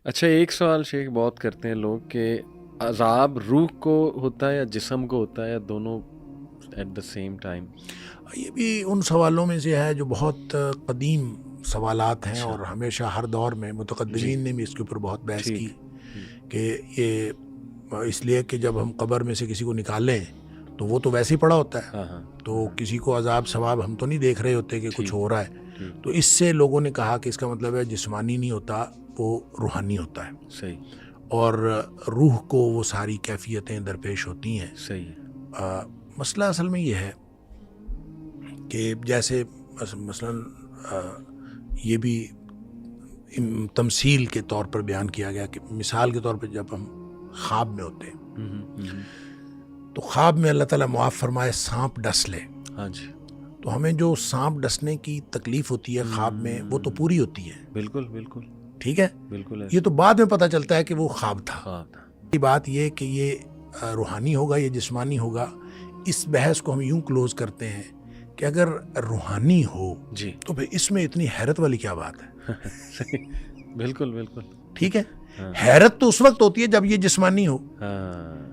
اچھا ایک سوال شیخ بہت کرتے ہیں لوگ کہ عذاب روح کو ہوتا ہے یا جسم کو ہوتا ہے یا دونوں ایٹ دا سیم ٹائم؟ یہ بھی ان سوالوں میں سے ہے جو بہت قدیم سوالات ہیں، اچھا اور ہمیشہ ہر دور میں جی متقدمین نے بھی اس کے اوپر بہت بحث ٹھیک کی کہ یہ اس لیے کہ جب ہم قبر میں سے کسی کو نکالیں تو وہ تو ویسے ہی پڑا ہوتا ہے، ہاں ہاں تو کسی کو عذاب ثواب ہم تو نہیں دیکھ رہے ہوتے کہ کچھ ٹھیک ہو رہا ہے. ٹھیک تو اس سے لوگوں نے کہا کہ اس کا مطلب ہے جسمانی نہیں ہوتا، وہ روحانی ہوتا ہے، صحیح اور روح کو وہ ساری کیفیتیں درپیش ہوتی ہیں. صحیح ہے مسئلہ اصل میں یہ ہے کہ جیسے مثلا یہ بھی تمثیل کے طور پر بیان کیا گیا کہ مثال کے طور پہ جب ہم خواب میں ہوتے ہیں تو خواب میں اللہ تعالیٰ معاف فرمائے سانپ ڈس لے، ہاں جی تو ہمیں جو سانپ ڈسنے کی تکلیف ہوتی ہے خواب میں وہ تو پوری ہوتی ہے، بالکل بالکل ٹھیک ہے. بالکل یہ تو بعد میں پتہ چلتا ہے کہ وہ خواب تھا. خواب تھا. یہ بات یہ کہ یہ روحانی ہوگا یا جسمانی ہوگا، اس بحث کو ہم یوں کلوز کرتے ہیں کہ اگر روحانی ہو جی تو پھر اس میں اتنی حیرت والی کیا بات ہے؟ صحیح بالکل بالکل ٹھیک ہے. حیرت تو اس وقت ہوتی ہے جب یہ جسمانی ہو. ہاں